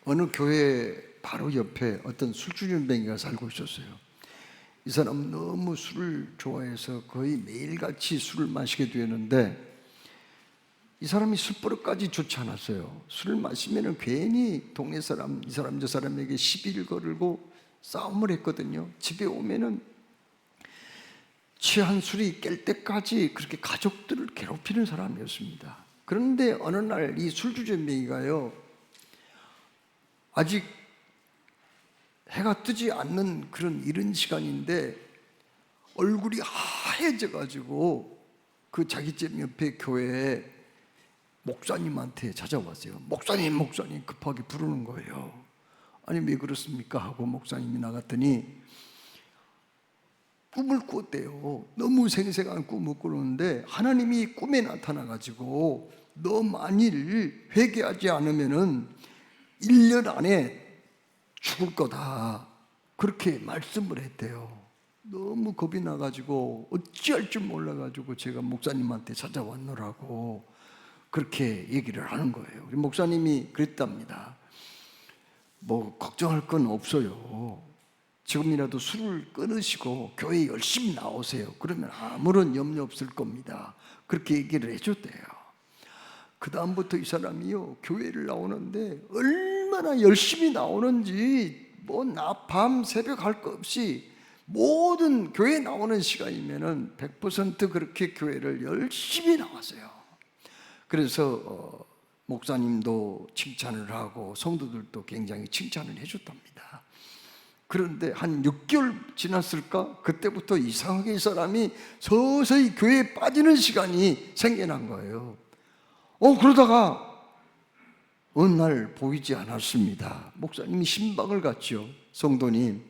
어느 교회 바로 옆에 어떤 술주전뱅이가 살고 있었어요. 이 사람은 너무 술을 좋아해서 거의 매일같이 술을 마시게 되었는데 이 사람이 술버릇까지 좋지 않았어요. 술을 마시면 괜히 동네 사람, 이 사람 저 사람에게 시비를 걸고 싸움을 했거든요. 집에 오면은 취한 술이 깰 때까지 그렇게 가족들을 괴롭히는 사람이었습니다. 그런데 어느 날 이 술주전뱅이가요, 아직 해가 뜨지 않는 그런 이른 시간인데 얼굴이 하얘져 가지고 그 자기 집 옆에 교회에 목사님한테 찾아왔어요. 목사님 급하게 부르는 거예요. 아니 왜 그렇습니까? 하고 목사님이 나갔더니 꿈을 꿨대요. 너무 생생한 꿈을 꾸는데 하나님이 꿈에 나타나 가지고 너 만일 회개하지 않으면은 1년 안에 죽을 거다, 그렇게 말씀을 했대요. 너무 겁이 나가지고 어찌할 줄 몰라가지고 제가 목사님한테 찾아왔노라고 그렇게 얘기를 하는 거예요. 우리 목사님이 그랬답니다. 뭐 걱정할 건 없어요. 지금이라도 술을 끊으시고 교회에 열심히 나오세요. 그러면 아무런 염려 없을 겁니다. 그렇게 얘기를 해줬대요. 그 다음부터 이 사람이요, 교회를 나오는데 얼마나 열심히 나오는지 뭐 낮, 밤, 새벽 할 거 없이 모든 교회 나오는 시간이면은 100% 그렇게 교회를 열심히 나왔어요. 그래서 목사님도 칭찬을 하고 성도들도 굉장히 칭찬을 해줬답니다. 그런데 한 6개월 지났을까? 그때부터 이상하게 이 사람이 서서히 교회에 빠지는 시간이 생겨난 거예요. 그러다가 어느 날 보이지 않았습니다. 목사님이 신방을 갔죠. 성도님,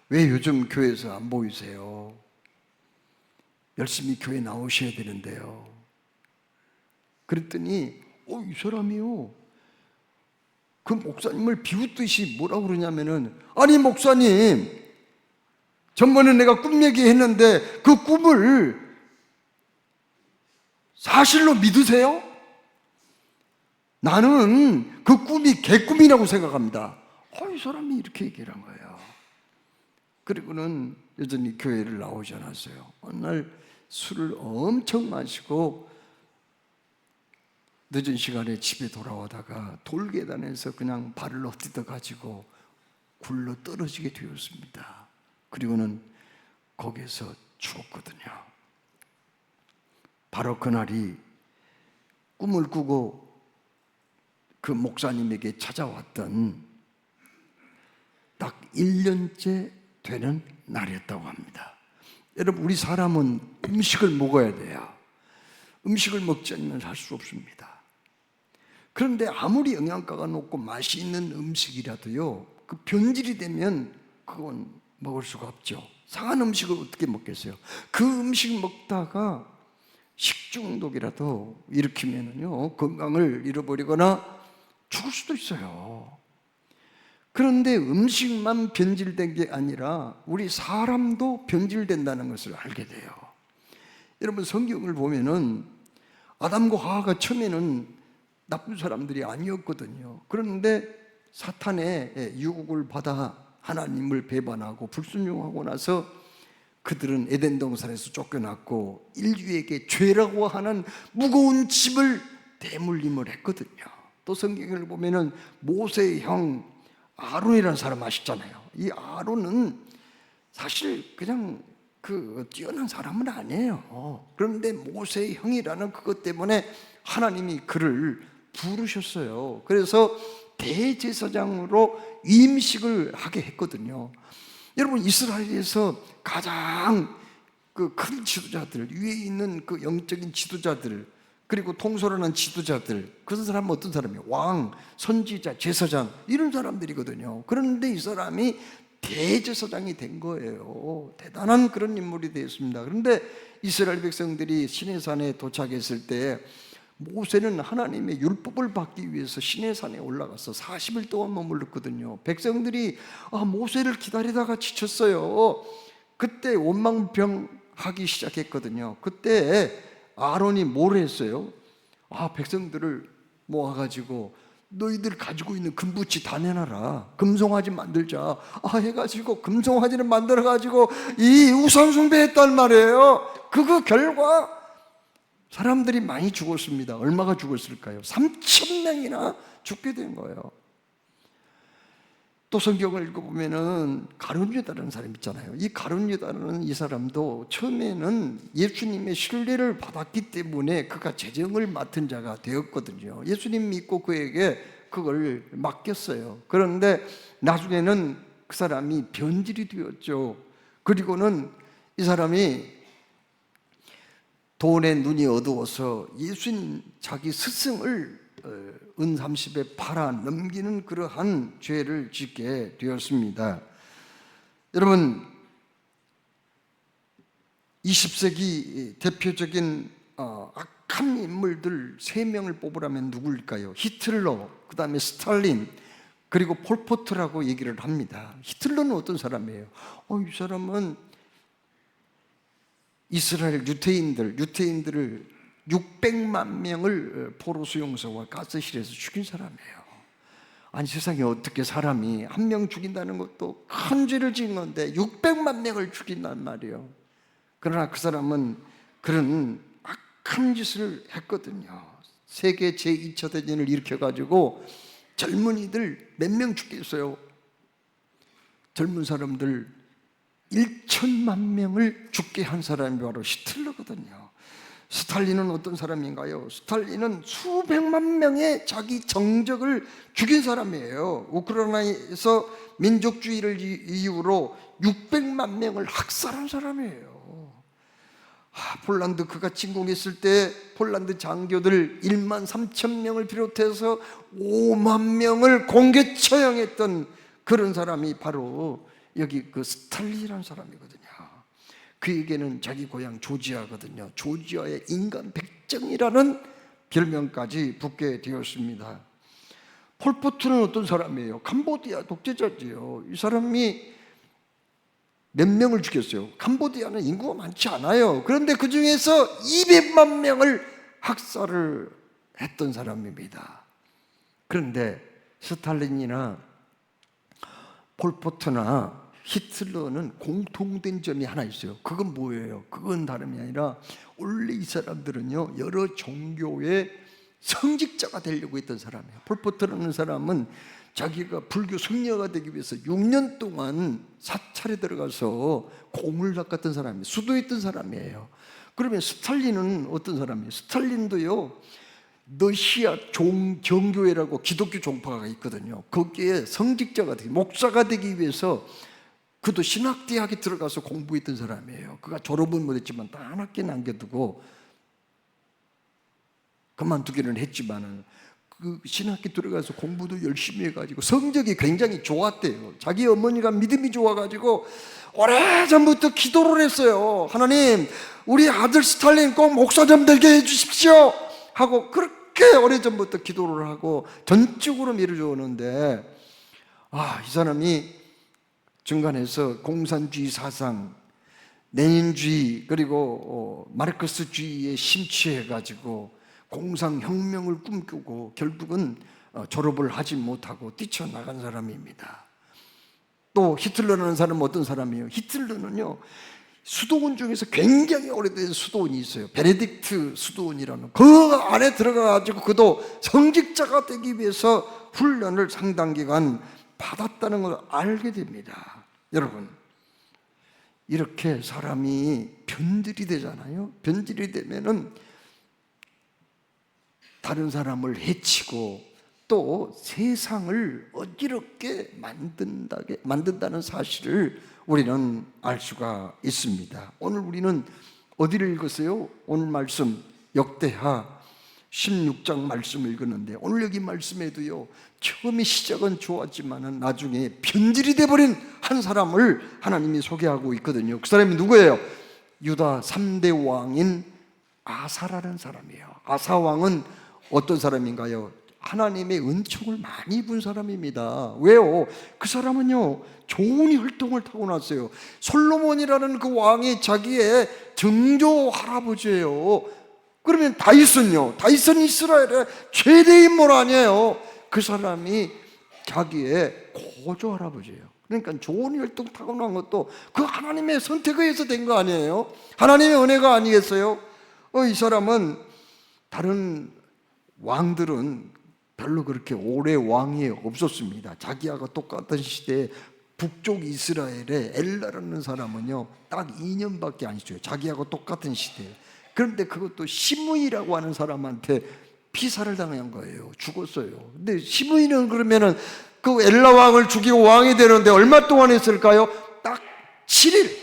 왜 요즘 교회에서 안 보이세요? 열심히 교회 나오셔야 되는데요. 그랬더니 이 사람이요, 그 목사님을 비웃듯이 뭐라고 그러냐면은, 아니 목사님, 전번에 내가 꿈 얘기했는데 그 꿈을 사실로 믿으세요? 나는 그 꿈이 개꿈이라고 생각합니다. 이 사람이 이렇게 얘기를 한 거예요. 그리고는 여전히 교회를 나오지 않았어요. 어느 날 술을 엄청 마시고 늦은 시간에 집에 돌아오다가 돌계단에서 그냥 발을 헛디뎌 가지고 굴러 떨어지게 되었습니다. 그리고는 거기에서 죽었거든요. 바로 그날이 꿈을 꾸고 그 목사님에게 찾아왔던 딱 1년째 되는 날이었다고 합니다. 여러분, 우리 사람은 음식을 먹어야 돼요. 음식을 먹지 않으면 살 수 없습니다. 그런데 아무리 영양가가 높고 맛이 있는 음식이라도요, 그 변질이 되면 그건 먹을 수가 없죠. 상한 음식을 어떻게 먹겠어요? 그 음식 먹다가 식중독이라도 일으키면요, 건강을 잃어버리거나 죽을 수도 있어요. 그런데 음식만 변질된 게 아니라 우리 사람도 변질된다는 것을 알게 돼요. 여러분, 성경을 보면은 아담과 하와가 처음에는 나쁜 사람들이 아니었거든요. 그런데 사탄의 유혹을 받아 하나님을 배반하고 불순종하고 나서 그들은 에덴 동산에서 쫓겨났고 인류에게 죄라고 하는 무거운 짐을 대물림을 했거든요. 또 성경을 보면은 모세의 형 아론이라는 사람 아시잖아요. 이 아론은 사실 그냥 뛰어난 사람은 아니에요. 그런데 모세의 형이라는 그것 때문에 하나님이 그를 부르셨어요. 그래서 대제사장으로 임식을 하게 했거든요. 여러분, 이스라엘에서 가장 큰 지도자들, 위에 있는 그 영적인 지도자들, 그리고 통솔하는 지도자들, 그 사람은 어떤 사람이에요? 왕, 선지자, 제사장, 이런 사람들이거든요. 그런데 이 사람이 대제사장이 된 거예요. 대단한 그런 인물이 되었습니다. 그런데 이스라엘 백성들이 시내산에 도착했을 때 모세는 하나님의 율법을 받기 위해서 시내산에 올라가서 40일 동안 머물렀거든요. 백성들이 모세를 기다리다가 지쳤어요. 그때 원망병하기 시작했거든요. 그때 아론이 뭘 했어요? 백성들을 모아가지고 너희들 가지고 있는 금붙이 다 내놔라. 금송아지 만들자. 해가지고 금송아지를 만들어가지고 이 우상숭배했단 말이에요. 그 결과 사람들이 많이 죽었습니다. 얼마가 죽었을까요? 3,000명이나 죽게 된 거예요. 또 성경을 읽어보면은 가룟 유다라는 사람 있잖아요. 이 가룟 유다라는 이 사람도 처음에는 예수님의 신뢰를 받았기 때문에 그가 재정을 맡은 자가 되었거든요. 예수님 믿고 그에게 그걸 맡겼어요. 그런데 나중에는 그 사람이 변질이 되었죠. 그리고는 이 사람이 돈에 눈이 어두워서 예수님 자기 스승을 은 30에 팔아 넘기는 그러한 죄를 짓게 되었습니다. 여러분, 20세기 대표적인 악한 인물들 3명을 뽑으라면 누구일까요? 히틀러, 그 다음에 스탈린, 그리고 폴포트라고 얘기를 합니다. 히틀러는 어떤 사람이에요? 이 사람은 이스라엘 유태인들을 600만 명을 포로 수용소와 가스실에서 죽인 사람이에요. 아니, 세상에 어떻게 사람이 한 명 죽인다는 것도 큰 죄를 지은 건데 600만 명을 죽인단 말이에요. 그러나 그 사람은 그런 악한 짓을 했거든요. 세계 제2차 대전을 일으켜가지고 젊은이들 몇 명 죽게 했어요. 젊은 사람들 1천만 명을 죽게 한 사람이 바로 히틀러거든요. 스탈린은 어떤 사람인가요? 스탈린은 수백만 명의 자기 정적을 죽인 사람이에요. 우크라이나에서 민족주의를 이유로 600만 명을 학살한 사람이에요. 폴란드 그가 침공했을 때 폴란드 장교들 1만 3천 명을 비롯해서 5만 명을 공개 처형했던 그런 사람이 바로 여기 그 스탈린이라는 사람이거든요. 그에게는 자기 고향 조지아거든요. 조지아의 인간 백정이라는 별명까지 붙게 되었습니다. 폴포트는 어떤 사람이에요? 캄보디아 독재자지요. 이 사람이 몇 명을 죽였어요? 캄보디아는 인구가 많지 않아요. 그런데 그 중에서 200만 명을 학살을 했던 사람입니다. 그런데 스탈린이나 폴포트나 히틀러는 공통된 점이 하나 있어요. 그건 뭐예요? 그건 다름이 아니라 원래 이 사람들은요, 여러 종교의 성직자가 되려고 했던 사람이에요. 폴포트라는 사람은 자기가 불교 승려가 되기 위해서 6년 동안 사찰에 들어가서 공을 닦았던 사람이에요. 수도했던 사람이에요. 그러면 스탈린은 어떤 사람이에요? 스탈린도요, 러시아 정교회라고 기독교 종파가 있거든요. 거기에 성직자가 되기, 목사가 되기 위해서 그도 신학대학에 들어가서 공부했던 사람이에요. 그가 졸업은 못했지만 단 한 학기 남겨두고 그만두기는 했지만은 그 신학교 들어가서 공부도 열심히 해가지고 성적이 굉장히 좋았대요. 자기 어머니가 믿음이 좋아가지고 오래전부터 기도를 했어요. 하나님, 우리 아들 스탈린 꼭 목사 좀 되게 해주십시오 하고 그렇게 오래전부터 기도를 하고 전적으로 밀어줘 오는데, 이 사람이 중간에서 공산주의 사상, 레닌주의, 그리고 마르크스주의에 심취해가지고 공상혁명을 꿈꾸고 결국은 졸업을 하지 못하고 뛰쳐나간 사람입니다. 또 히틀러라는 사람은 어떤 사람이에요? 히틀러는요, 수도원 중에서 굉장히 오래된 수도원이 있어요. 베네딕트 수도원이라는, 그 안에 들어가가지고 그도 성직자가 되기 위해서 훈련을 상당 기간 받았다는 걸 알게 됩니다. 여러분, 이렇게 사람이 변질이 되잖아요. 변질이 되면은 다른 사람을 해치고 또 세상을 어지럽게 만든다는 사실을 우리는 알 수가 있습니다. 오늘 우리는 어디를 읽었어요? 오늘 말씀 역대하 16장 말씀을 읽었는데, 오늘 여기 말씀에도요, 처음에 시작은 좋았지만은 나중에 변질이 돼버린 한 사람을 하나님이 소개하고 있거든요. 그 사람이 누구예요? 유다 3대 왕인 아사라는 사람이에요. 아사 왕은 어떤 사람인가요? 하나님의 은총을 많이 입은 사람입니다. 왜요? 그 사람은요, 좋은 혈통을 타고났어요. 솔로몬이라는 그 왕이 자기의 증조 할아버지예요. 그러면 다윗은요? 다윗은 이스라엘의 최대 인물 아니에요? 그 사람이 자기의 고조 할아버지예요. 그러니까 좋은 혈통 타고난 것도 그 하나님의 선택에 의해서 된 거 아니에요? 하나님의 은혜가 아니겠어요? 이 사람은 다른 왕들은 별로 그렇게 오래 왕이 없었습니다. 자기하고 똑같은 시대에 북쪽 이스라엘의 엘라라는 사람은요 딱 2년밖에 안 있어요. 자기하고 똑같은 시대에. 그런데 그것도 시므이라고 하는 사람한테 피살을 당한 거예요. 죽었어요. 근데 시므이는 그러면은 그 엘라 왕을 죽이고 왕이 되는데 얼마 동안 했을까요? 딱 7일.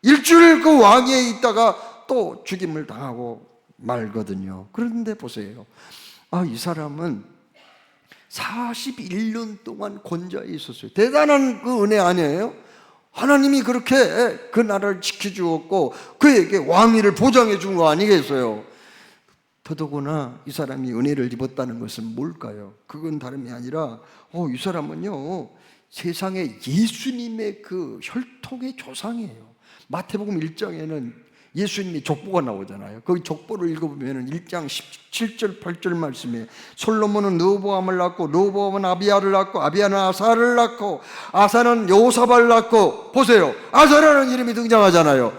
일주일 그 왕위에 있다가 또 죽임을 당하고 말거든요. 그런데 보세요. 이 사람은 41년 동안 권좌에 있었어요. 대단한 그 은혜 아니에요? 하나님이 그렇게 그 나라를 지켜주었고 그에게 왕위를 보장해 준 거 아니겠어요? 더더구나 이 사람이 은혜를 입었다는 것은 뭘까요? 그건 다름이 아니라 이 사람은요 세상에 예수님의 그 혈통의 조상이에요. 마태복음 1장에는 예수님이 족보가 나오잖아요. 거기 족보를 읽어보면 1장 17절 8절 말씀에 솔로몬은 르호보암을 낳고 르호보암은 아비야를 낳고 아비야는 아사를 낳고 아사는 여호사밧을 낳고, 보세요, 아사라는 이름이 등장하잖아요.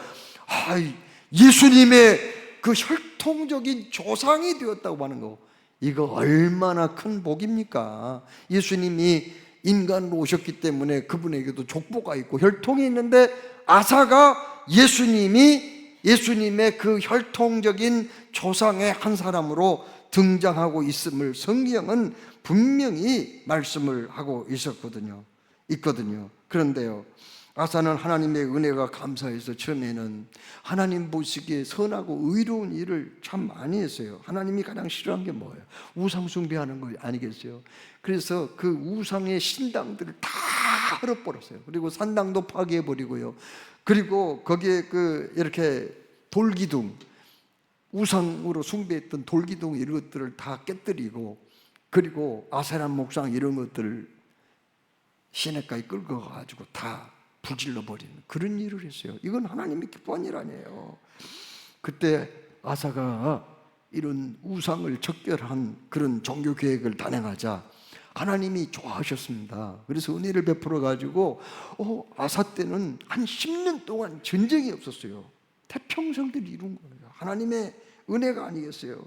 예수님의 그 혈통적인 조상이 되었다고 하는 거, 이거 얼마나 큰 복입니까? 예수님이 인간으로 오셨기 때문에 그분에게도 족보가 있고 혈통이 있는데 아사가 예수님의 그 혈통적인 조상의 한 사람으로 등장하고 있음을 성경은 분명히 말씀을 하고 있거든요. 그런데요, 아사는 하나님의 은혜가 감사해서 처음에는 하나님 보시기에 선하고 의로운 일을 참 많이 했어요. 하나님이 가장 싫어하는 게 뭐예요? 우상 숭배하는 거 아니겠어요? 그래서 그 우상의 신당들을 다 헐어버렸어요. 그리고 산당도 파괴해버리고요. 그리고 거기에 이렇게 돌기둥, 우상으로 숭배했던 돌기둥 이런 것들을 다 깨뜨리고, 그리고 아세란 목상 이런 것들을 시내가에 끌고 가가지고 다 부질러 버리는 그런 일을 했어요. 이건 하나님이 기뻐한 일 아니에요. 그때 아사가 이런 우상을 척결한 그런 종교 계획을 단행하자 하나님이 좋아하셨습니다. 그래서 은혜를 베풀어 가지고 아사 때는 한 10년 동안 전쟁이 없었어요. 태평성들이 이룬 거예요. 하나님의 은혜가 아니겠어요?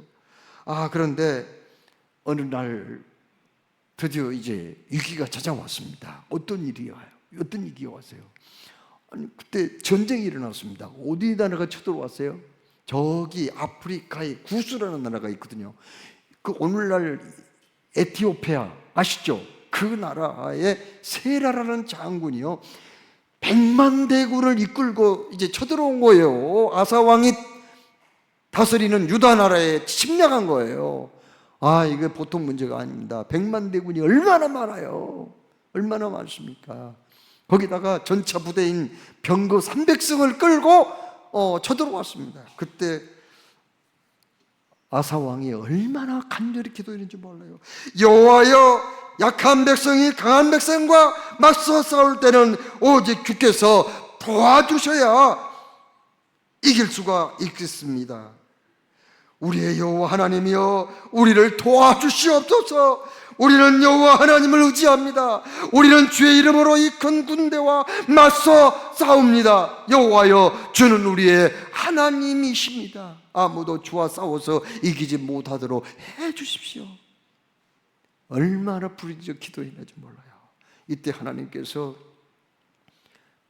그런데 어느 날 드디어 이제 위기가 찾아왔습니다. 어떤 위기가 왔어요? 그때 전쟁이 일어났습니다. 어디 나라가 쳐들어왔어요? 저기 아프리카의 구스라는 나라가 있거든요. 그 오늘날 에티오피아 아시죠? 그 나라의 세라라는 장군이요 100만 대군을 이끌고 이제 쳐들어온 거예요. 아사 왕이 다스리는 유다 나라에 침략한 거예요. 이게 보통 문제가 아닙니다. 100만 대군이 얼마나 많아요. 얼마나 많습니까? 거기다가 전차 부대인 병거 300승을 끌고 쳐들어왔습니다. 그때 아사 왕이 얼마나 간절히 기도했는지 몰라요. 여호와여, 약한 백성이 강한 백성과 맞서 싸울 때는 오직 주께서 도와주셔야 이길 수가 있겠습니다. 우리의 여호와 하나님이여, 우리를 도와주시옵소서. 우리는 여호와 하나님을 의지합니다. 우리는 주의 이름으로 이 큰 군대와 맞서 싸웁니다. 여호와여, 주는 우리의 하나님이십니다. 아무도 주와 싸워서 이기지 못하도록 해주십시오. 얼마나 부르짖어 기도했는지 몰라요. 이때 하나님께서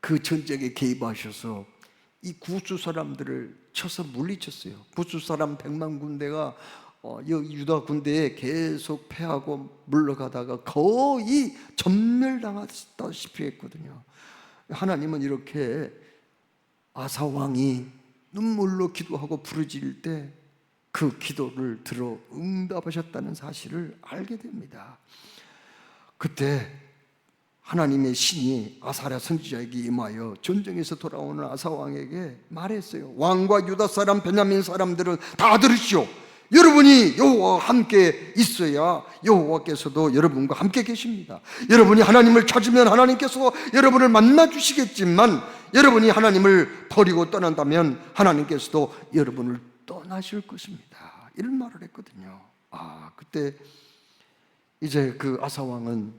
그 전쟁에 개입하셔서 이 구스 사람들을 쳐서 물리쳤어요. 구스 사람 100만 군대가 유다 군대에 계속 패하고 물러가다가 거의 전멸당하다시피 했거든요. 하나님은 이렇게 아사 왕이 눈물로 기도하고 부르짖을 때 그 기도를 들어 응답하셨다는 사실을 알게 됩니다. 그때 하나님의 신이 아사랴 선지자에게 임하여 전쟁에서 돌아오는 아사 왕에게 말했어요. 왕과 유다 사람, 베냐민 사람들은 다 들으시오. 여러분이 여호와와 함께 있어야 여호와께서도 여러분과 함께 계십니다. 여러분이 하나님을 찾으면 하나님께서 여러분을 만나 주시겠지만, 여러분이 하나님을 버리고 떠난다면 하나님께서도 여러분을 떠나실 것입니다. 이런 말을 했거든요. 그때 이제 그 아사 왕은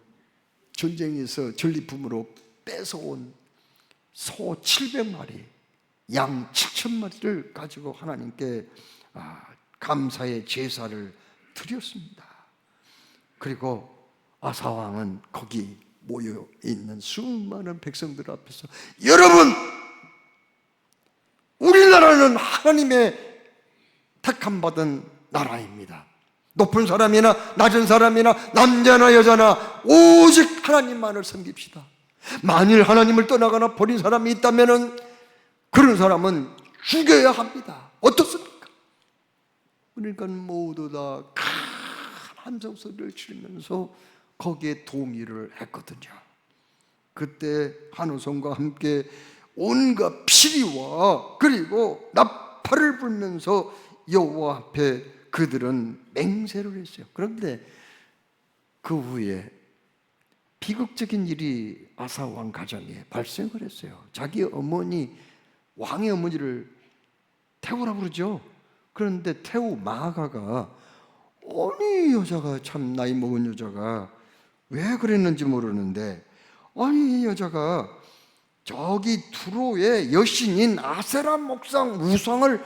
전쟁에서 전리품으로 뺏어온 소 700마리, 양 7,000마리를 가지고 하나님께 감사의 제사를 드렸습니다. 그리고 아사 왕은 거기 모여 있는 수많은 백성들 앞에서, 여러분, 우리나라는 하나님의 택함 받은 나라입니다. 높은 사람이나 낮은 사람이나 남자나 여자나 오직 하나님만을 섬깁시다. 만일 하나님을 떠나거나 버린 사람이 있다면 그런 사람은 죽여야 합니다. 어떻습니까? 그러니까 모두 다 큰 함성 소리를 치르면서 거기에 동의를 했거든요. 그때 한우성과 함께 온갖 피리와 그리고 나팔을 불면서 여호와 앞에 그들은 맹세를 했어요. 그런데 그 후에 비극적인 일이 아사 왕 가정에 발생을 했어요. 자기 어머니, 왕의 어머니를 태우라고 그러죠. 그런데 태우 마아가가, 아니 여자가 참 나이 먹은 여자가 왜 그랬는지 모르는데, 아니 이 여자가 저기 두로의 여신인 아세라 목상 우상을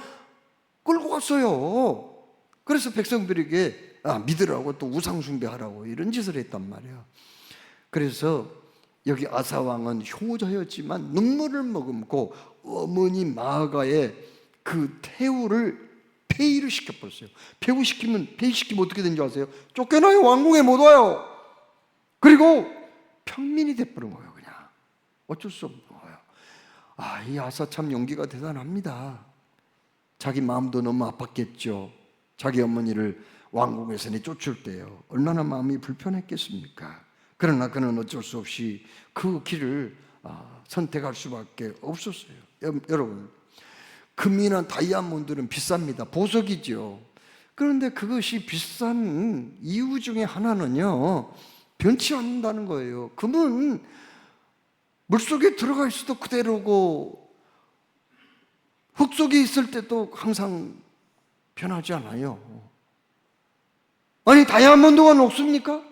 끌고 갔어요. 그래서 백성들에게 믿으라고 또 우상 숭배하라고 이런 짓을 했단 말이에요. 그래서 여기 아사 왕은 효자였지만 눈물을 머금고 어머니 마아가의 그 태우를 폐위를 시켜버렸어요. 폐위시키면 어떻게 되는 줄 아세요? 쫓겨나요. 왕궁에 못 와요. 그리고 평민이 돼버린 거예요. 그냥 어쩔 수 없는 거예요. 이 아사 참 용기가 대단합니다. 자기 마음도 너무 아팠겠죠. 자기 어머니를 왕궁에서 쫓을 때요, 얼마나 마음이 불편했겠습니까? 그러나 그는 어쩔 수 없이 그 길을 선택할 수밖에 없었어요. 여러분, 금이나 다이아몬드는 비쌉니다. 보석이죠. 그런데 그것이 비싼 이유 중에 하나는요, 변치 않는다는 거예요. 금은 물속에 들어가 있어도 그대로고 흙 속에 있을 때도 항상 변하지 않아요. 아니 다이아몬드가 녹습니까?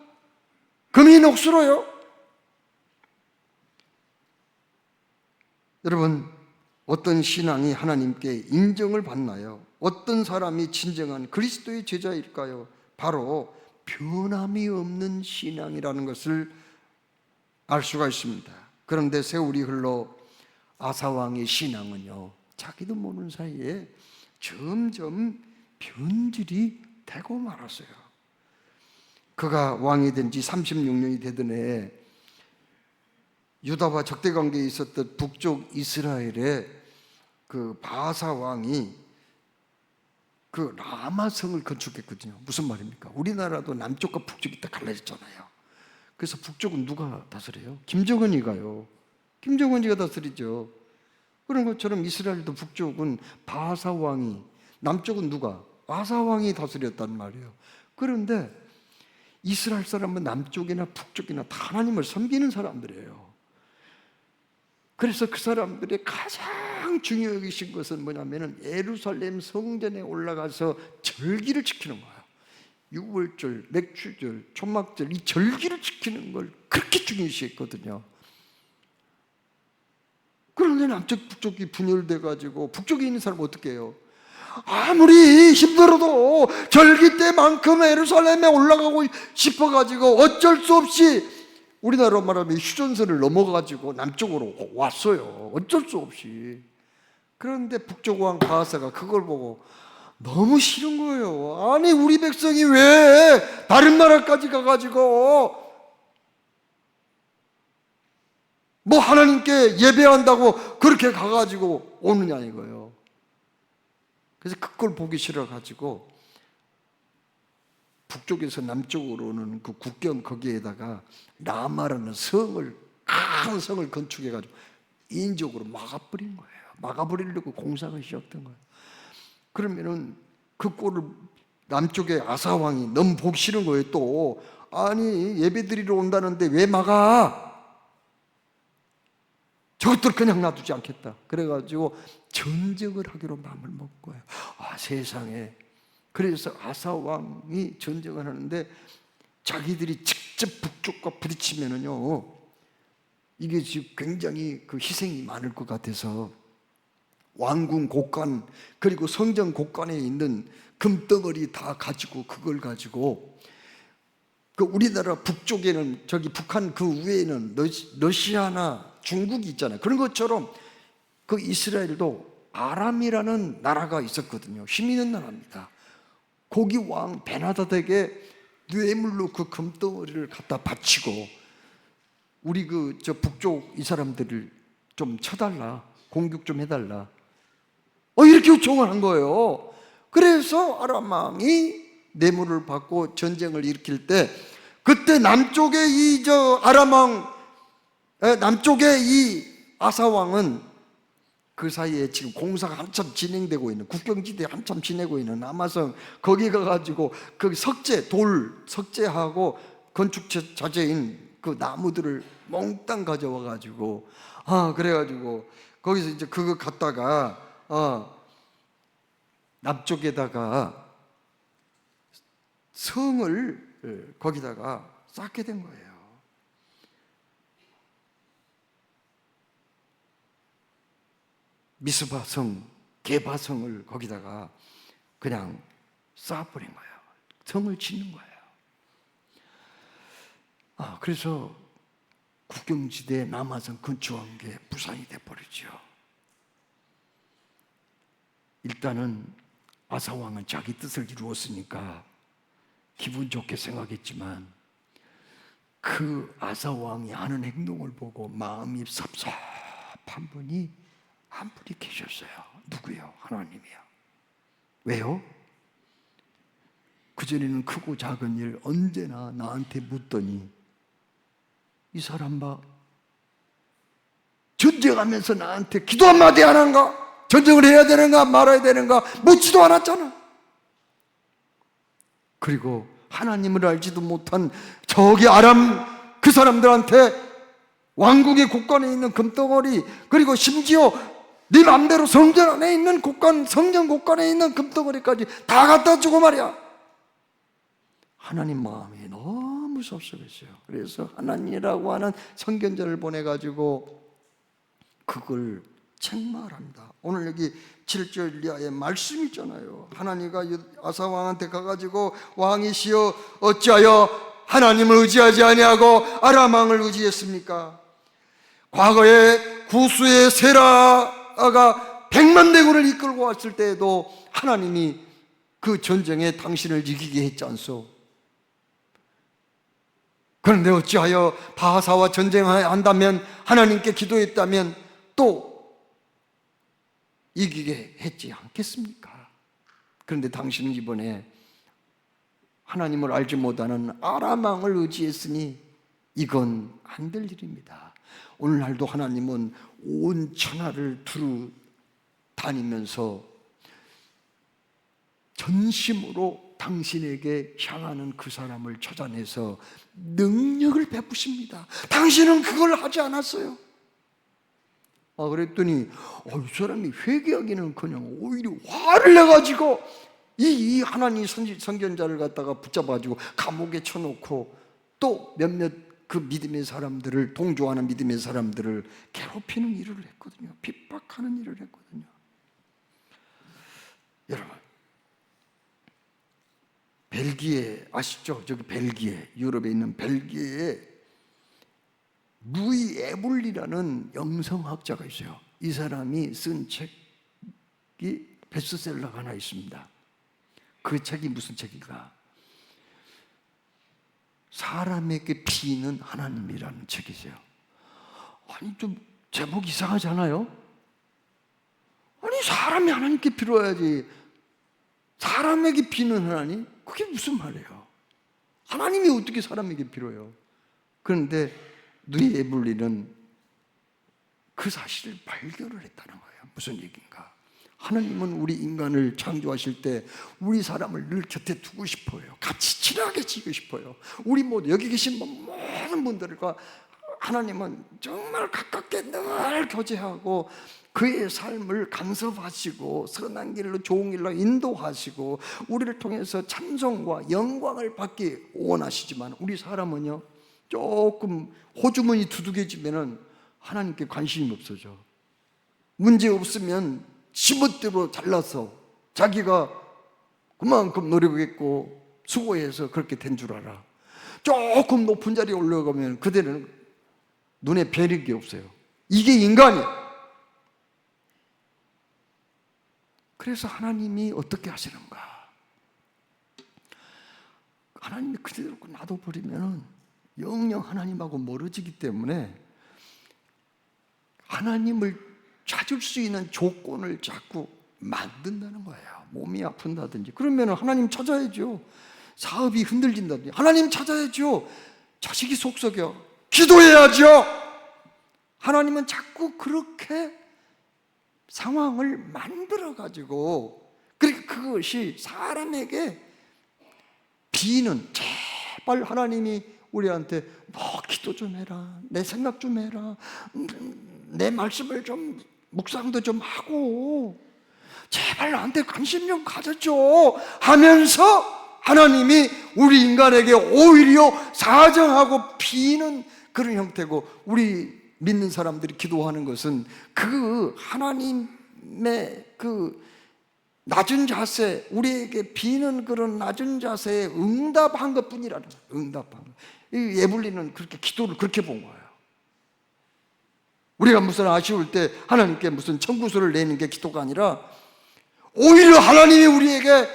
금이 녹슬어요? 여러분, 어떤 신앙이 하나님께 인정을 받나요? 어떤 사람이 진정한 그리스도의 제자일까요? 바로 변함이 없는 신앙이라는 것을 알 수가 있습니다. 그런데 세월이 흘러 아사왕의 신앙은요, 자기도 모르는 사이에 점점 변질이 되고 말았어요. 그가 왕이 된 지 36년이 되던 해에 유다와 적대 관계에 있었던 북쪽 이스라엘의 그 바사 왕이 그 라마성을 건축했거든요. 무슨 말입니까? 우리나라도 남쪽과 북쪽이 딱 갈라졌잖아요. 그래서 북쪽은 누가 다스려요? 김정은이가요. 김정은이가 다스리죠. 그런 것처럼 이스라엘도 북쪽은 바사 왕이, 남쪽은 누가? 아사 왕이 다스렸단 말이에요. 그런데 이스라엘 사람은 남쪽이나 북쪽이나 다 하나님을 섬기는 사람들이에요. 그래서 그 사람들의 가장 중요히 여기신 것은 뭐냐면은 예루살렘 성전에 올라가서 절기를 지키는 거예요. 유월절, 맥주절, 초막절, 이 절기를 지키는 걸 그렇게 중요시했거든요. 그런데 남쪽 북쪽이 분열돼 가지고 북쪽에 있는 사람은 어떻게 해요? 아무리 힘들어도 절기 때만큼 예루살렘에 올라가고 싶어가지고 어쩔 수 없이, 우리나라로 말하면 휴전선을 넘어가지고 남쪽으로 왔어요. 어쩔 수 없이. 그런데 북쪽 왕 바하사가 그걸 보고 너무 싫은 거예요. 아니 우리 백성이 왜 다른 나라까지 가가지고 뭐 하나님께 예배한다고 그렇게 가가지고 오느냐 이거예요. 그래서 그걸 보기 싫어가지고 북쪽에서 남쪽으로는 그 국경 거기에다가 라마라는 성을, 큰 성을 건축해가지고 인적으로 막아버린 거예요. 막아버리려고 공사가 시작된 거예요. 그러면은 그 꼴을 남쪽의 아사왕이 너무 보기 싫은 거예요. 또 아니 예배드리러 온다는데 왜 막아? 저것들 그냥 놔두지 않겠다. 그래가지고 전쟁을 하기로 마음을 먹은 거예요. 세상에. 그래서 아사 왕이 전쟁을 하는데 자기들이 직접 북쪽과 부딪히면은요, 이게 지금 굉장히 그 희생이 많을 것 같아서 왕궁 곳간 그리고 성전 곳간에 있는 금덩어리 다 가지고 그걸 가지고 그 우리나라 북쪽에는 저기 북한 그 위에는 러시아나 중국이 있잖아요. 그런 것처럼 그 이스라엘도 아람이라는 나라가 있었거든요. 힘 있는 나라입니다. 거기 왕 베나다덱에 뇌물로 그 금덩어리를 갖다 바치고 우리 그 저 북쪽 이 사람들을 좀 쳐달라, 공격 좀 해달라, 이렇게 요청을 한 거예요. 그래서 아람 왕이 뇌물을 받고 전쟁을 일으킬 때 그때 남쪽에 이 저 아람 왕 남쪽에 이 아사 왕은 그 사이에 지금 공사가 한참 진행되고 있는 국경지대에 한참 지내고 있는 남아성 거기 가가지고 그 석재하고 건축 자재인 그 나무들을 몽땅 가져와 가지고 그래가지고 거기서 이제 그거 갖다가 남쪽에다가 성을 거기다가 쌓게 된 거예요. 미스바성, 게바성을 거기다가 그냥 쌓아버린 거예요. 성을 짓는 거예요. 그래서 국경지대 남아성 건축한 게 부산이 돼버리죠. 일단은 아사왕은 자기 뜻을 이루었으니까 기분 좋게 생각했지만 그 아사왕이 하는 행동을 보고 마음이 섭섭한 분이 한 분이 계셨어요. 누구요? 하나님이요. 왜요? 그전에는 크고 작은 일 언제나 나한테 묻더니 이 사람 봐, 전쟁하면서 나한테 기도 한마디 안 하는가? 전쟁을 해야 되는가 말아야 되는가 묻지도 않았잖아. 그리고 하나님을 알지도 못한 저기 아람 그 사람들한테 왕궁의 곳간에 있는 금덩어리, 그리고 심지어 네 맘대로 성전 안에 있는 성전 곳간에 있는 금덩어리까지 다 갖다 주고 말이야. 하나님 마음이 너무 섭섭했어요. 그래서 하나님이라고 하는 선견자를 보내가지고 그걸 책망합니다. 오늘 여기 7절 이하에 말씀이 있잖아요. 하나님과 아사 왕한테 가가지고 왕이시여 어찌하여 하나님을 의지하지 아니하고 아람 왕을 의지했습니까? 과거에 구스의 세라가 100만 대군을 이끌고 왔을 때에도 하나님이 그 전쟁에 당신을 이기게 했지 않소? 그런데 어찌하여 바하사와 전쟁한다면 하나님께 기도했다면 또 이기게 했지 않겠습니까? 그런데 당신은 이번에 하나님을 알지 못하는 아람 왕을 의지했으니 이건 안 될 일입니다. 오늘날도 하나님은 온 천하를 두루 다니면서 전심으로 당신에게 향하는 그 사람을 찾아내서 능력을 베푸십니다. 당신은 그걸 하지 않았어요. 그랬더니 이 사람이 회개하기는커녕 오히려 화를 내가지고 이 하나님 선견자를 갖다가 붙잡아가지고 감옥에 쳐놓고 또 몇몇 그 믿음의 사람들을, 동조하는 믿음의 사람들을 괴롭히는 일을 했거든요. 핍박하는 일을 했거든요. 여러분, 벨기에 아시죠? 저기 벨기에, 유럽에 있는 벨기에에 루이 에블리라는 영성학자가 있어요. 이 사람이 쓴 책이 베스트셀러가 하나 있습니다. 그 책이 무슨 책인가? 사람에게 피는 하나님이라는 책이세요. 아니 좀 제목 이상하지 않아요? 아니 사람이 하나님께 빌어야지 사람에게 비는 하나님? 그게 무슨 말이에요? 하나님이 어떻게 사람에게 빌어요? 그런데 루이 에블리는 그 사실을 발견을 했다는 거예요. 무슨 얘기인가? 하나님은 우리 인간을 창조하실 때 우리 사람을 늘 곁에 두고 싶어요. 같이 친하게 지고 싶어요. 우리 모두 여기 계신 모든 분들과 하나님은 정말 가깝게 늘 교제하고 그의 삶을 간섭하시고 선한 길로 좋은 길로 인도하시고 우리를 통해서 찬송과 영광을 받기 원하시지만 우리 사람은요, 조금 호주머니 두둑해지면은 하나님께 관심이 없어져. 문제 없으면 지멋대로 잘나서 자기가 그만큼 노력했고 수고해서 그렇게 된 줄 알아. 조금 높은 자리에 올라가면 그대는 눈에 뵈는 게 없어요. 이게 인간이야. 그래서 하나님이 어떻게 하시는가? 하나님이 그대로 놔둬버리면 영영 하나님하고 멀어지기 때문에 하나님을 찾을 수 있는 조건을 자꾸 만든다는 거예요. 몸이 아픈다든지 그러면 하나님 찾아야죠. 사업이 흔들린다든지 하나님 찾아야죠. 자식이 속썩여 기도해야죠. 하나님은 자꾸 그렇게 상황을 만들어가지고 그것이 사람에게 비는, 제발 하나님이 우리한테 너 기도 좀 해라, 내 생각 좀 해라, 내 말씀을 좀 묵상도 좀 하고 제발 나한테 관심 좀 가져줘 하면서 하나님이 우리 인간에게 오히려 사정하고 비는 그런 형태고, 우리 믿는 사람들이 기도하는 것은 그 하나님의 그 낮은 자세, 우리에게 비는 그런 낮은 자세에 응답한 것 뿐이라는 거예요. 응답한 것. 이 예불리는 그렇게 기도를 그렇게 본 거예요. 우리가 무슨 아쉬울 때 하나님께 무슨 청구서를 내는 게 기도가 아니라 오히려 하나님이 우리에게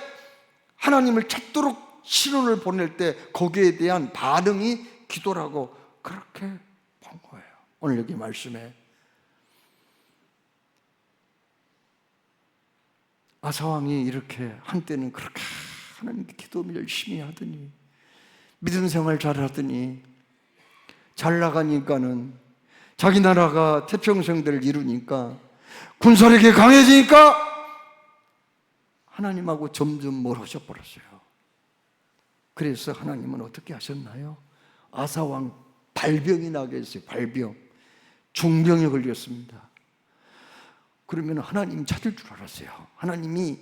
하나님을 찾도록 신호를 보낼 때 거기에 대한 반응이 기도라고 그렇게 본 거예요. 오늘 여기 말씀에 아사왕이 이렇게 한때는 그렇게 하나님께 기도를 열심히 하더니 믿음 생활 잘하더니 잘 나가니까는 자기 나라가 태평성대를 이루니까 군사력이 강해지니까 하나님하고 점점 멀어져 버렸어요. 그래서 하나님은 어떻게 하셨나요? 아사왕 발병이 나게 했어요. 발병, 중병에 걸렸습니다. 그러면 하나님 찾을 줄 알았어요. 하나님이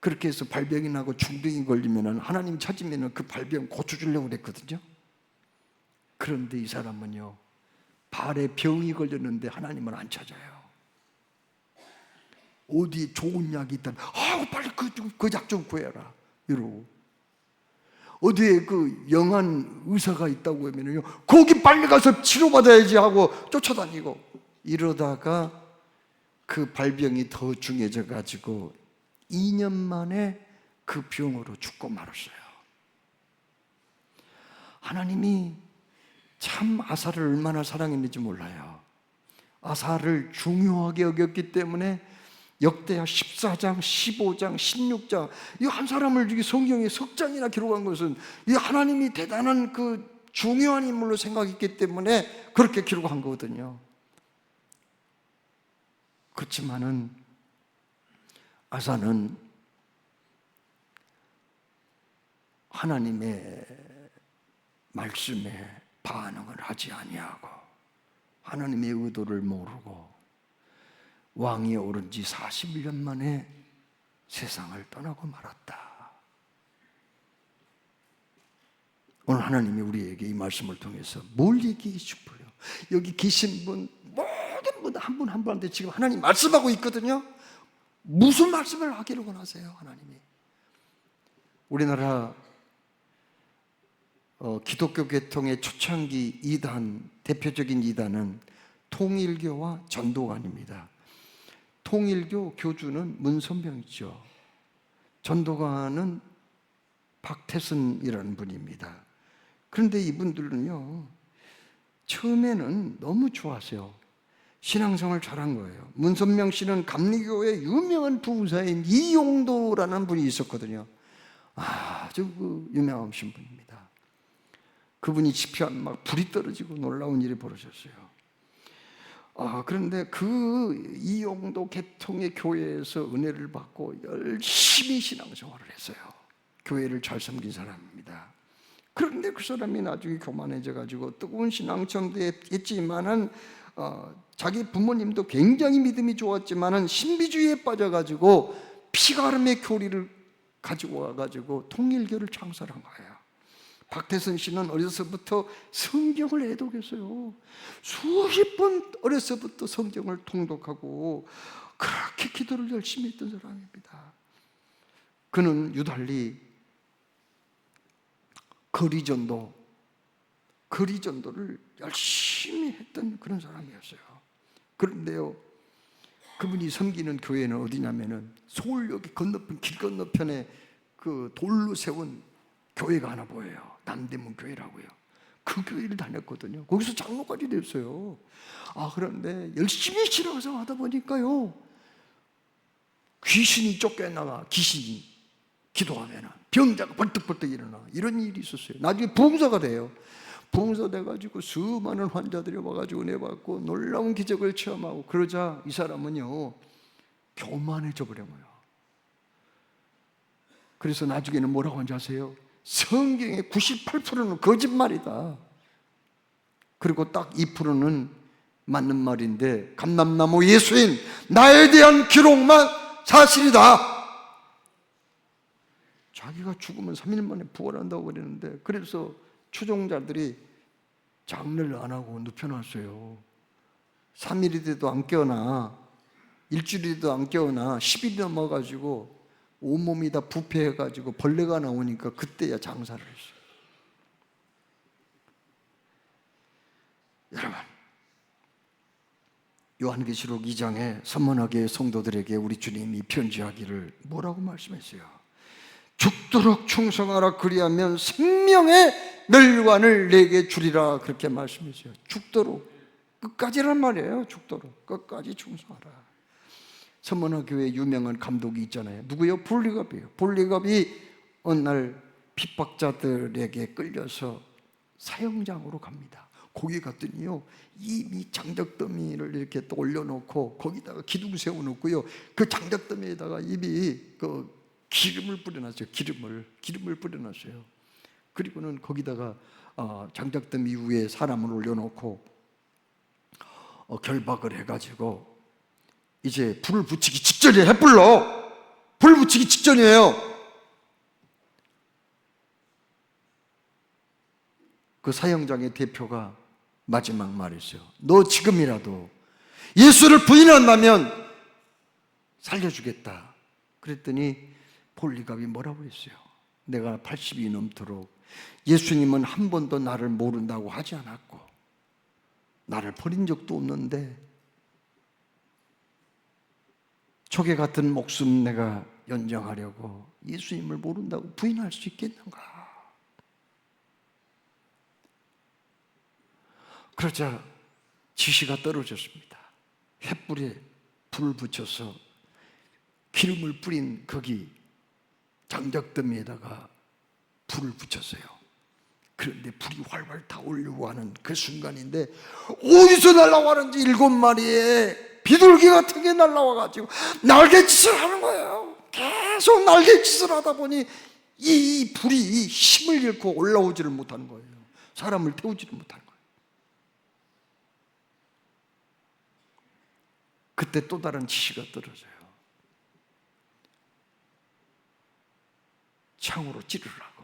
그렇게 해서 발병이 나고 중병이 걸리면 하나님 찾으면 그 발병 고쳐주려고 그랬거든요. 그런데 이 사람은요, 발에 병이 걸렸는데 하나님은 안 찾아요. 어디에 좋은 약이 있다면 빨리 그 약 좀 구해라 이러고, 어디에 그 영한 의사가 있다고 하면요, 거기 빨리 가서 치료받아야지 하고 쫓아다니고, 이러다가 그 발병이 더 중해져 가지고 2년 만에 그 병으로 죽고 말았어요. 하나님이 참 아사를 얼마나 사랑했는지 몰라요. 아사를 중요하게 여겼기 때문에 역대하 14장, 15장, 16장 이 한 사람을 성경에 석 장이나 기록한 것은 이 하나님이 대단한 그 중요한 인물로 생각했기 때문에 그렇게 기록한 거거든요. 그렇지만은 아사는 하나님의 말씀에 반응을 하지 아니하고 하나님의 의도를 모르고 왕위에 오른 지 41년 만에 세상을 떠나고 말았다. 오늘 하나님이 우리에게 이 말씀을 통해서 뭘 얘기해 싶어요? 여기 계신 분 모든 분 한 분 한 분한테 지금 하나님 말씀하고 있거든요. 무슨 말씀을 하기를 원하세요? 하나님이 우리나라 기독교 계통의 초창기 2단, 대표적인 2단은 통일교와 전도관입니다. 통일교 교주는 문선병이죠. 전도관은 박태선이라는 분입니다. 그런데 이분들은요, 처음에는 너무 좋았어요. 신앙생활 잘한 거예요. 문선명 씨는 감리교의 유명한 부사인 이용도라는 분이 있었거든요. 아주 유명하신 분입니다. 그분이 집회하면 막 불이 떨어지고 놀라운 일이 벌어졌어요. 그런데 그 이용도 계통의 교회에서 은혜를 받고 열심히 신앙생활을 했어요. 교회를 잘 섬긴 사람입니다. 그런데 그 사람이 나중에 교만해져 가지고 뜨거운 신앙청도 했지만은 자기 부모님도 굉장히 믿음이 좋았지만은 신비주의에 빠져 가지고 피가름의 교리를 가지고 와 가지고 통일교를 창설한 거예요. 박태선 씨는 어려서부터 성경을 애독했어요. 수십 번 어려서부터 성경을 통독하고 그렇게 기도를 열심히 했던 사람입니다. 그는 유달리 거리전도를 열심히 했던 그런 사람이었어요. 그런데요, 그분이 섬기는 교회는 어디냐면은 서울역 건너편, 길 건너편에 그 돌로 세운 교회가 하나 보여요. 남대문 교회라고요. 그 교회를 다녔거든요. 거기서 장로까지 됐어요. 그런데 열심히 신앙생활 하다 보니까요, 귀신이 쫓겨나가, 귀신이 기도하면 병자가 벌떡벌떡 일어나, 이런 일이 있었어요. 나중에 부흥사가 돼요. 부흥사 돼가지고 수많은 환자들이 와가지고 내봤고 놀라운 기적을 체험하고, 그러자 이 사람은요 교만해져 버린 거예요. 그래서 나중에는 뭐라고 하는지 아세요? 성경의 98%는 거짓말이다. 그리고 딱 2%는 맞는 말인데, 감람나무 예수인 나에 대한 기록만 사실이다. 자기가 죽으면 3일 만에 부활한다고 그랬는데, 그래서 추종자들이 장례를 안 하고 눕혀놨어요. 3일이 돼도 안 깨어나, 일주일이 돼도 안 깨어나, 10일이 넘어가지고 온몸이 다 부패해가지고 벌레가 나오니까 그때야 장사를 했어요. 여러분, 요한계시록 2장에 선문학의 성도들에게 우리 주님이 편지하기를 뭐라고 말씀했어요? 죽도록 충성하라, 그리하면 생명의 멸관을 내게 주리라, 그렇게 말씀했어요. 죽도록, 끝까지란 말이에요. 죽도록 끝까지 충성하라. 선문학교회 유명한 감독이 있잖아요. 누구요? 볼리갑이에요. 볼리갑이 어느 날 핍박자들에게 끌려서 사형장으로 갑니다. 거기 갔더니요, 이미 장작더미를 이렇게 또 올려놓고 거기다가 기둥 세워놓고요, 그 장작더미에다가 이미 그 기름을 뿌려놨어요. 기름을 뿌려놨어요. 그리고는 거기다가 장작더미 위에 사람을 올려놓고 결박을 해가지고 이제 불을 붙이기 직전이에요. 햇불로 불 붙이기 직전이에요. 그 사형장의 대표가 마지막 말했어요. 너 지금이라도 예수를 부인한다면 살려주겠다. 그랬더니 볼리갑이 뭐라고 했어요? 내가 80이 넘도록 예수님은 한 번도 나를 모른다고 하지 않았고 나를 버린 적도 없는데 조개 같은 목숨 내가 연장하려고 예수님을 모른다고 부인할 수 있겠는가? 그러자 지시가 떨어졌습니다. 횃불에 불을 붙여서 기름을 뿌린 거기 장작더미에다가 불을 붙였어요. 그런데 불이 활활 타오르려고 하는 그 순간인데 어디서 날아와는지 7마리의 비둘기 같은 게 날아와가지고 날갯짓을 하는 거예요. 계속 날갯짓을 하다 보니 이 불이 힘을 잃고 올라오지를 못하는 거예요. 사람을 태우지를 못하는 거예요. 그때 또 다른 지시가 떨어져요. 창으로 찌르라고.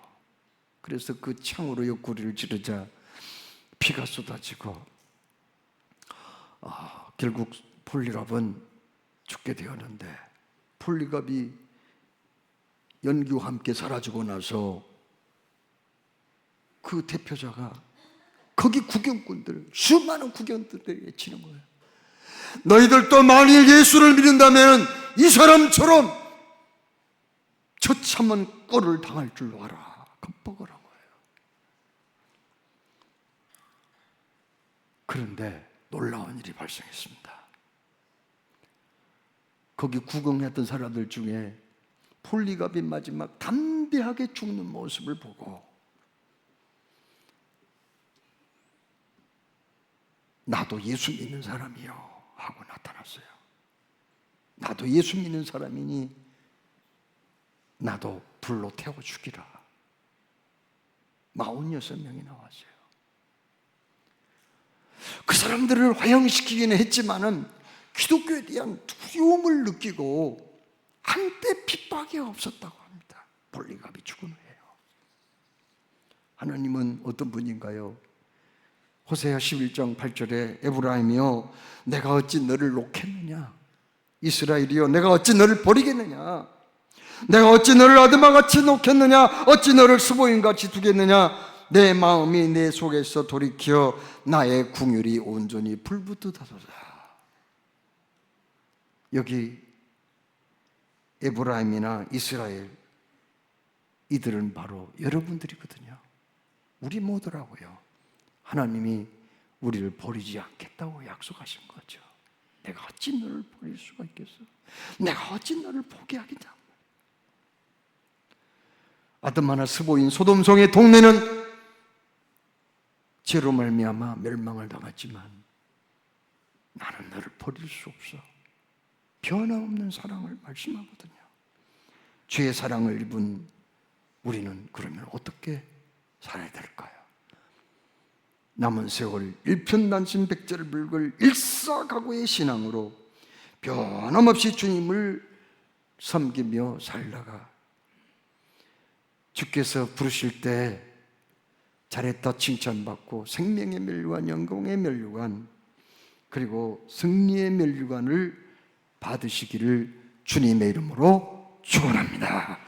그래서 그 창으로 옆구리를 찌르자 피가 쏟아지고 결국 볼리갑은 죽게 되었는데, 볼리갑이 연기와 함께 사라지고 나서 그 대표자가 거기 구경꾼들, 수많은 구경꾼들에게 치는 거예요. 너희들도 만일 예수를 믿는다면 이 사람처럼 처참한 꼴을 당할 줄로 알아. 겁먹으란 거예요. 그런데 놀라운 일이 발생했습니다. 거기 구경했던 사람들 중에 볼리갑이 마지막 담대하게 죽는 모습을 보고 나도 예수 믿는 사람이요 하고 나타났어요. 나도 예수 믿는 사람이니 나도 불로 태워 죽이라. 46명이 나왔어요. 그 사람들을 화형시키기는 했지만은 기독교에 대한 두려움을 느끼고 한때 핍박이 없었다고 합니다. 볼리갑이 죽은 후에요. 하나님은 어떤 분인가요? 호세아 11장 8절에 에브라임이여 내가 어찌 너를 놓겠느냐, 이스라엘이여 내가 어찌 너를 버리겠느냐, 내가 어찌 너를 아드마같이 놓겠느냐, 어찌 너를 스보임같이 두겠느냐, 내 마음이 내 속에서 돌이켜 나의 궁율이 온전히 불붙듯하소서. 여기 에브라임이나 이스라엘, 이들은 바로 여러분들이거든요. 우리 모두라고요. 하나님이 우리를 버리지 않겠다고 약속하신 거죠. 내가 어찌 너를 버릴 수가 있겠어? 내가 어찌 너를 포기하겠냐? 아드마나 스보인 소돔성의 동네는 죄로 말미암아 멸망을 당했지만 나는 너를 버릴 수 없어. 변함없는 사랑을 말씀하거든요. 주의 사랑을 입은 우리는 그러면 어떻게 살아야 될까요? 남은 세월 일편단심백절불글 일사각오의 신앙으로 변함없이 주님을 섬기며 살다가 주께서 부르실 때 잘했다 칭찬받고 생명의 멸류관, 영광의 멸류관, 그리고 승리의 멸류관을 받으시기를 주님의 이름으로 축원합니다.